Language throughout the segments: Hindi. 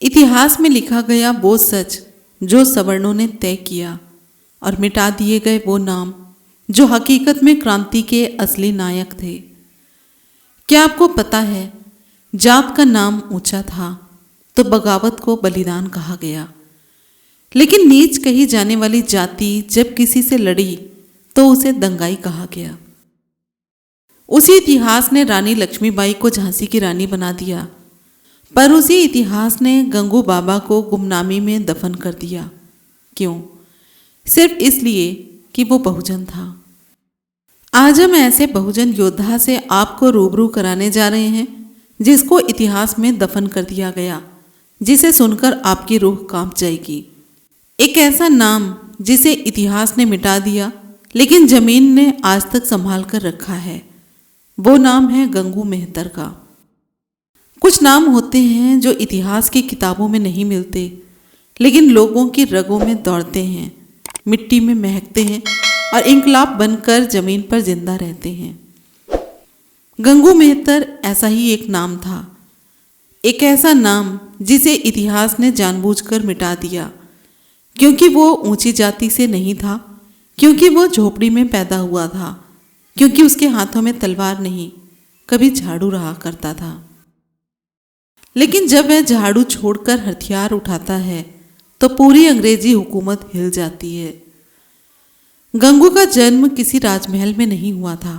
इतिहास में लिखा गया वो सच जो सवर्णों ने तय किया और मिटा दिए गए वो नाम जो हकीकत में क्रांति के असली नायक थे। क्या आपको पता है, जात का नाम ऊंचा था तो बगावत को बलिदान कहा गया, लेकिन नीच कही जाने वाली जाति जब किसी से लड़ी तो उसे दंगाई कहा गया। उसी इतिहास ने रानी लक्ष्मीबाई को झांसी की रानी बना दिया, पर उसी इतिहास ने गंगू बाबा को गुमनामी में दफन कर दिया। क्यों? सिर्फ इसलिए कि वो बहुजन था। आज हम ऐसे बहुजन योद्धा से आपको रूबरू कराने जा रहे हैं जिसको इतिहास में दफन कर दिया गया, जिसे सुनकर आपकी रूह कांप जाएगी। एक ऐसा नाम जिसे इतिहास ने मिटा दिया लेकिन जमीन ने आज तक संभाल कर रखा है। वो नाम है गंगू मेहतर का। कुछ नाम होते हैं जो इतिहास की किताबों में नहीं मिलते लेकिन लोगों की रगों में दौड़ते हैं, मिट्टी में महकते हैं और इंकलाब बनकर जमीन पर जिंदा रहते हैं। गंगू मेहतर ऐसा ही एक नाम था, एक ऐसा नाम जिसे इतिहास ने जानबूझकर मिटा दिया, क्योंकि वो ऊंची जाति से नहीं था, क्योंकि वो झोपड़ी में पैदा हुआ था, क्योंकि उसके हाथों में तलवार नहीं, कभी झाड़ू रहा करता था। लेकिन जब वह झाड़ू छोड़कर हथियार उठाता है तो पूरी अंग्रेजी हुकूमत हिल जाती है। गंगू का जन्म किसी राजमहल में नहीं हुआ था।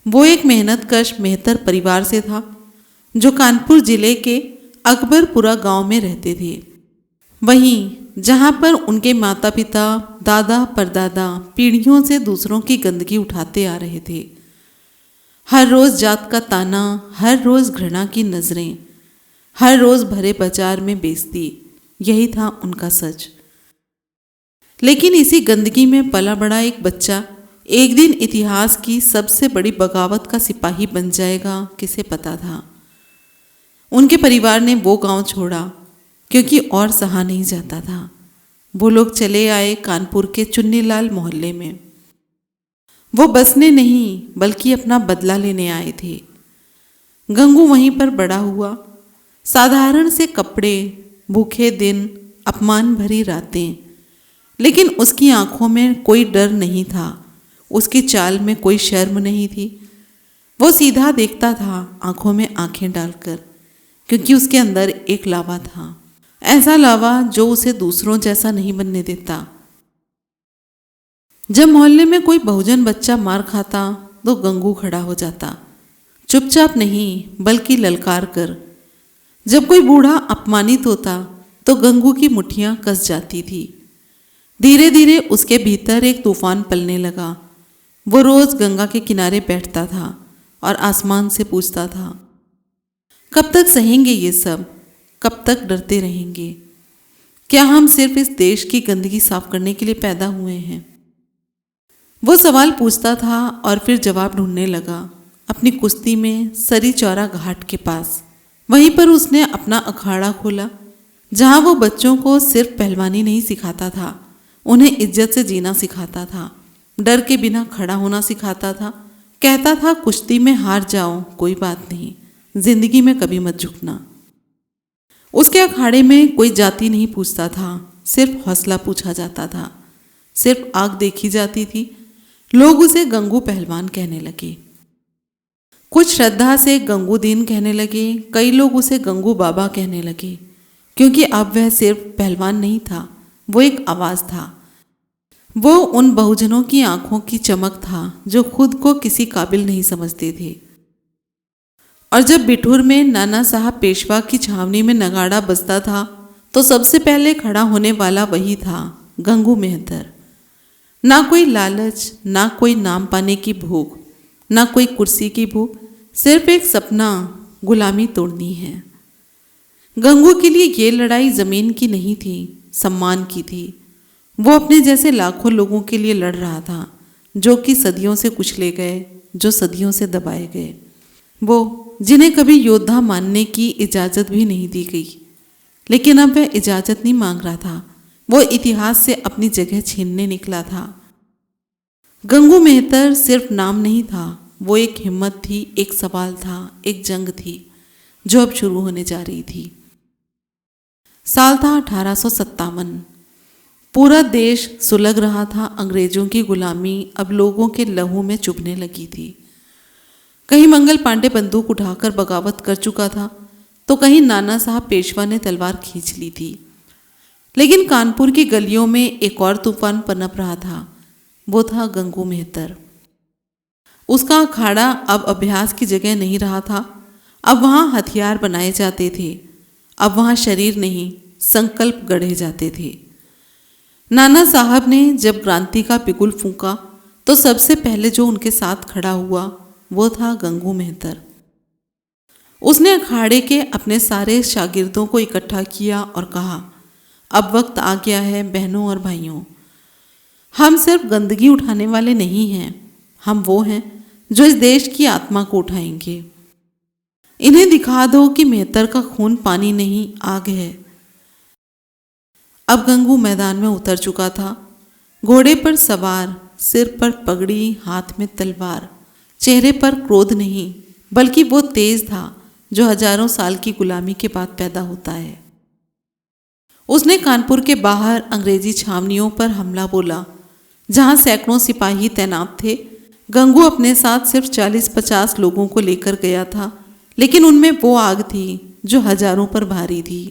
वो एक मेहनतकश मेहतर परिवार से था जो कानपुर जिले के अकबरपुरा गांव में रहते थे, वहीं जहां पर उनके माता पिता दादा परदादा पीढ़ियों से दूसरों की गंदगी उठाते आ रहे थे। हर रोज जात का ताना, हर रोज घृणा की नजरें, हर रोज भरे बाजार में बेइज्जती, यही था उनका सच। लेकिन इसी गंदगी में पला बड़ा एक बच्चा एक दिन इतिहास की सबसे बड़ी बगावत का सिपाही बन जाएगा, किसे पता था। उनके परिवार ने वो गांव छोड़ा क्योंकि और सहा नहीं जाता था। वो लोग चले आए कानपुर के चुन्नीलाल मोहल्ले में। वो बसने नहीं बल्कि अपना बदला लेने आए थे। गंगू वहीं पर बड़ा हुआ। साधारण से कपड़े, भूखे दिन, अपमान भरी रातें, लेकिन उसकी आंखों में कोई डर नहीं था, उसकी चाल में कोई शर्म नहीं थी। वो सीधा देखता था आंखों में आंखें डालकर, क्योंकि उसके अंदर एक लावा था, ऐसा लावा जो उसे दूसरों जैसा नहीं बनने देता। जब मोहल्ले में कोई बहुजन बच्चा मार खाता तो गंगू खड़ा हो जाता, चुपचाप नहीं बल्कि ललकार कर। जब कोई बूढ़ा अपमानित होता तो गंगू की मुट्ठियां कस जाती थी। धीरे धीरे उसके भीतर एक तूफान पलने लगा। वो रोज गंगा के किनारे बैठता था और आसमान से पूछता था, कब तक सहेंगे ये सब, कब तक डरते रहेंगे? क्या हम सिर्फ इस देश की गंदगी साफ करने के लिए पैदा हुए हैं? वो सवाल पूछता था और फिर जवाब ढूंढने लगा अपनी कुश्ती में सरी चौरा घाट के पास। वहीं पर उसने अपना अखाड़ा खोला, जहां वो बच्चों को सिर्फ पहलवानी नहीं सिखाता था, उन्हें इज्जत से जीना सिखाता था, डर के बिना खड़ा होना सिखाता था। कहता था कुश्ती में हार जाओ कोई बात नहीं, जिंदगी में कभी मत झुकना। उसके अखाड़े में कोई जाति नहीं पूछता था, सिर्फ हौसला पूछा जाता था, सिर्फ आग देखी जाती थी। लोग उसे गंगू पहलवान कहने लगे, कुछ श्रद्धा से गंगू दीन कहने लगे, कई लोग उसे गंगू बाबा कहने लगे, क्योंकि अब वह सिर्फ पहलवान नहीं था, वो एक आवाज़ था। वो उन बहुजनों की आंखों की चमक था जो खुद को किसी काबिल नहीं समझते थे। और जब बिठूर में नाना साहब पेशवा की छावनी में नगाड़ा बजता था तो सबसे पहले खड़ा होने वाला वही था, गंगू मेहतर। ना कोई लालच, ना कोई नाम पाने की भूख, ना कोई कुर्सी की भूख, सिर्फ एक सपना, गुलामी तोड़नी है। गंगू के लिए ये लड़ाई जमीन की नहीं थी, सम्मान की थी। वो अपने जैसे लाखों लोगों के लिए लड़ रहा था जो कि सदियों से कुचले गए, जो सदियों से दबाए गए, वो जिन्हें कभी योद्धा मानने की इजाज़त भी नहीं दी गई। लेकिन अब वह इजाज़त नहीं मांग रहा था, वो इतिहास से अपनी जगह छीनने निकला था। गंगू मेहतर सिर्फ नाम नहीं था, वो एक हिम्मत थी, एक सवाल था, एक जंग थी जो अब शुरू होने जा रही थी। साल था 1857। पूरा देश सुलग रहा था। अंग्रेजों की गुलामी अब लोगों के लहू में चुभने लगी थी। कहीं मंगल पांडे बंदूक उठाकर बगावत कर चुका था, तो कहीं नाना साहब पेशवा ने तलवार खींच ली थी। लेकिन कानपुर की गलियों में एक और तूफान पनप रहा था। वो था गंगू मेहतर। उसका अखाड़ा अब अभ्यास की जगह नहीं रहा था। अब वहाँ हथियार बनाए जाते थे। अब वहाँ शरीर नहीं, संकल्प गढ़े जाते थे। नाना साहब ने जब क्रांति का बिगुल फूंका, तो सबसे पहले जो उनके साथ खड़ा हुआ वो था गंगू मेहतर। उसने अखाड़े के अपने सारे शागिर्दों को इकट्ठा किया और कहा, अब वक्त आ गया है बहनों और भाइयों, हम सिर्फ गंदगी उठाने वाले नहीं हैं, हम वो हैं जो इस देश की आत्मा को उठाएंगे। इन्हें दिखा दो कि मेहतर का खून पानी नहीं, आग है। अब गंगू मैदान में उतर चुका था, घोड़े पर सवार, सिर पर पगड़ी, हाथ में तलवार, चेहरे पर क्रोध नहीं, बल्कि वो तेज था जो हजारों साल की गुलामी के बाद पैदा होता है। उसने कानपुर के बाहर अंग्रेजी छावनियों पर हमला बोला, जहां सैकड़ों सिपाही तैनात थे। गंगू अपने साथ सिर्फ 40-50 लोगों को लेकर गया था, लेकिन उनमें वो आग थी जो हजारों पर भारी थी।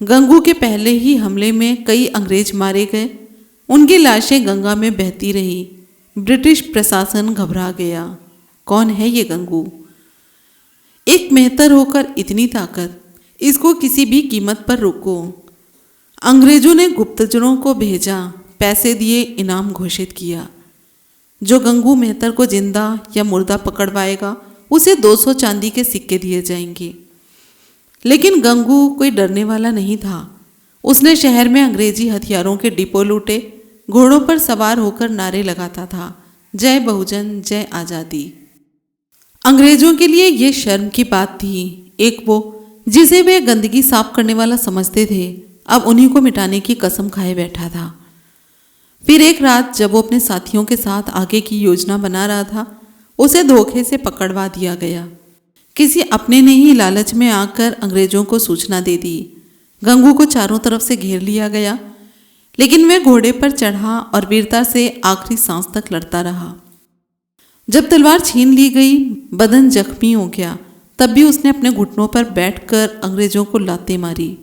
गंगू के पहले ही हमले में कई अंग्रेज मारे गए। उनकी लाशें गंगा में बहती रही। ब्रिटिश प्रशासन घबरा गया। कौन है ये गंगू? एक मेहतर होकर इतनी ताकत, इसको किसी भी कीमत पर रोको। अंग्रेजों ने गुप्तचरों को भेजा, पैसे दिए, इनाम घोषित किया। जो गंगू मेहतर को जिंदा या मुर्दा पकड़वाएगा उसे 200 चांदी के सिक्के दिए जाएंगे। लेकिन गंगू कोई डरने वाला नहीं था। उसने शहर में अंग्रेजी हथियारों के डिपो लूटे, घोड़ों पर सवार होकर नारे लगाता था, जय बहुजन, जय आज़ादी। अंग्रेजों के लिए ये शर्म की बात थी। एक वो जिसे वे गंदगी साफ करने वाला समझते थे, अब उन्हीं को मिटाने की कसम खाए बैठा था। फिर एक रात जब वो अपने साथियों के साथ आगे की योजना बना रहा था, उसे धोखे से पकड़वा दिया गया। किसी अपने ने ही लालच में आकर अंग्रेजों को सूचना दे दी। गंगू को चारों तरफ से घेर लिया गया, लेकिन वह घोड़े पर चढ़ा और वीरता से आखिरी सांस तक लड़ता रहा। जब तलवार छीन ली गई, बदन जख्मी हो गया, तब भी उसने अपने घुटनों पर बैठकर अंग्रेजों को लातें मारी।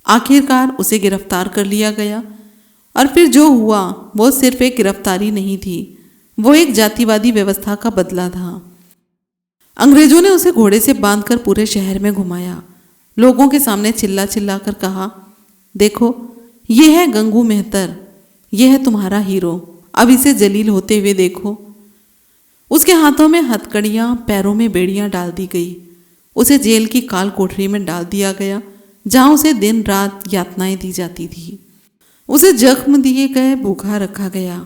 आखिरकार उसे गिरफ्तार कर लिया गया। और फिर जो हुआ वो सिर्फ एक गिरफ्तारी नहीं थी, वो एक जातिवादी व्यवस्था का बदला था। अंग्रेजों ने उसे घोड़े से बांधकर पूरे शहर में घुमाया। लोगों के सामने चिल्ला चिल्ला कर कहा, देखो ये है गंगू मेहतर, ये है तुम्हारा हीरो, अब इसे जलील होते हुए देखो। उसके हाथों में हथकड़ियाँ, पैरों में बेड़ियाँ डाल दी गई। उसे जेल की काल कोठरी में डाल दिया गया, जहाँ उसे दिन रात यातनाएं दी जाती थी। उसे जख्म दिए गए, भूखा रखा गया।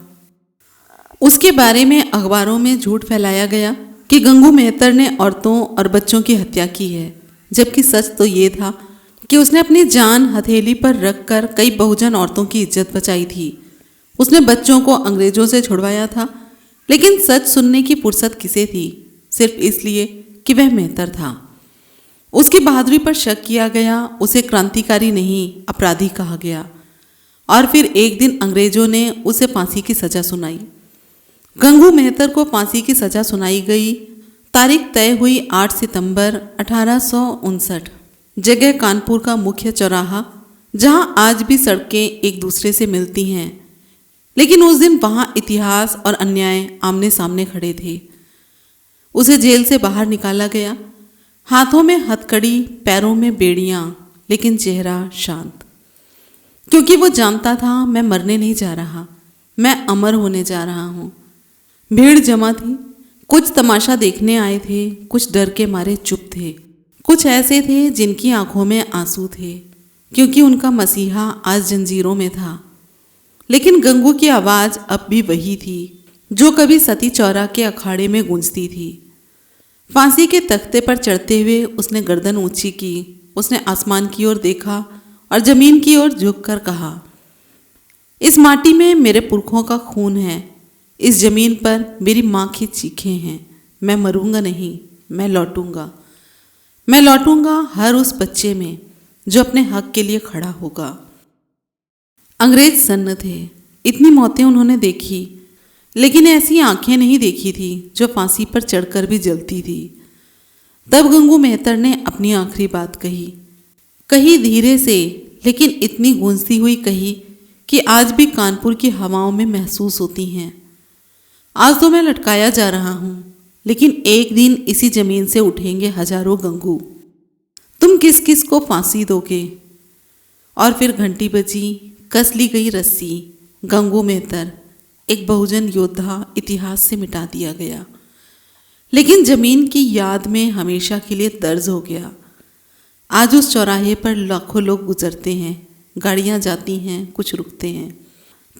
उसके बारे में अखबारों में झूठ फैलाया गया कि गंगू मेहतर ने औरतों और बच्चों की हत्या की है, जबकि सच तो ये था कि उसने अपनी जान हथेली पर रखकर कई बहुजन औरतों की इज्जत बचाई थी। उसने बच्चों को अंग्रेजों से छुड़वाया था, लेकिन सच सुनने की फुर्सत किसे थी? सिर्फ इसलिए कि वह मेहतर था। उसकी बहादुरी पर शक किया गया, उसे क्रांतिकारी नहीं अपराधी कहा गया। और फिर एक दिन अंग्रेजों ने उसे फांसी की सजा सुनाई। गंगू मेहतर को फांसी की सजा सुनाई गई। तारीख तय हुई 8 सितंबर 1859। जगह कानपुर का मुख्य चौराहा, जहां आज भी सड़कें एक दूसरे से मिलती हैं। लेकिन उस दिन वहां इतिहास और अन्याय आमने सामने खड़े थे। उसे जेल से बाहर निकाला गया, हाथों में हथकड़ी, पैरों में बेड़ियां, लेकिन चेहरा शांत, क्योंकि वो जानता था मैं मरने नहीं जा रहा, मैं अमर होने जा रहा हूँ। भीड़ जमा थी, कुछ तमाशा देखने आए थे, कुछ डर के मारे चुप थे, कुछ ऐसे थे जिनकी आंखों में आंसू थे, क्योंकि उनका मसीहा आज जंजीरों में था। लेकिन गंगू की आवाज़ अब भी वही थी जो कभी सती चौरा के अखाड़े में गूंजती थी। फांसी के तख्ते पर चढ़ते हुए उसने गर्दन ऊंची की, उसने आसमान की ओर देखा और जमीन की ओर झुककर कहा, इस माटी में मेरे पुरखों का खून है, इस जमीन पर मेरी माँ की चीखें हैं। मैं मरूंगा नहीं, मैं लौटूंगा, मैं लौटूंगा हर उस बच्चे में जो अपने हक के लिए खड़ा होगा। अंग्रेज सन्न थे, इतनी मौतें उन्होंने देखी, लेकिन ऐसी आंखें नहीं देखी थी जो फांसी पर चढ़कर भी जलती थी। तब गंगू मेहतर ने अपनी आखिरी बात कही धीरे से, लेकिन इतनी गूंजती हुई कही कि आज भी कानपुर की हवाओं में महसूस होती हैं। आज तो मैं लटकाया जा रहा हूँ, लेकिन एक दिन इसी जमीन से उठेंगे हजारों गंगू। तुम किस किस को फांसी दोगे? और फिर घंटी बजी, कस ली गई रस्सी। गंगू मेहतर, एक बहुजन योद्धा, इतिहास से मिटा दिया गया, लेकिन जमीन की याद में हमेशा के लिए दर्ज हो गया। आज उस चौराहे पर लाखों लोग गुजरते हैं, गाड़ियां जाती हैं, कुछ रुकते हैं,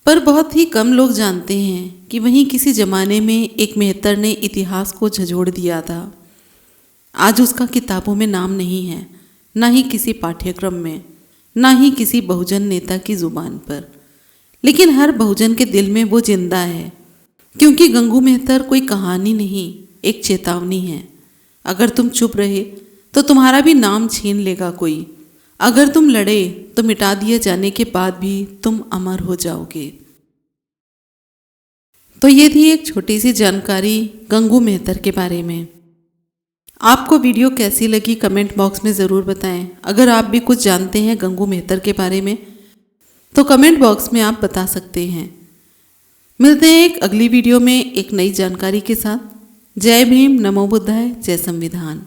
पर बहुत ही कम लोग जानते हैं कि वहीं किसी ज़माने में एक मेहतर ने इतिहास को झंझोड़ दिया था। आज उसका किताबों में नाम नहीं है, ना ही किसी पाठ्यक्रम में, ना ही किसी बहुजन नेता की ज़ुबान पर, लेकिन हर बहुजन के दिल में वो जिंदा है, क्योंकि गंगू मेहतर कोई कहानी नहीं, एक चेतावनी है। अगर तुम चुप रहे तो तुम्हारा भी नाम छीन लेगा कोई। अगर तुम लड़े तो मिटा दिए जाने के बाद भी तुम अमर हो जाओगे। तो ये थी एक छोटी सी जानकारी गंगू मेहतर के बारे में। आपको वीडियो कैसी लगी कमेंट बॉक्स में ज़रूर बताएं। अगर आप भी कुछ जानते हैं गंगू मेहतर के बारे में तो कमेंट बॉक्स में आप बता सकते हैं। मिलते हैं एक अगली वीडियो में एक नई जानकारी के साथ। जय भीम, नमो बुद्धाय, जय संविधान।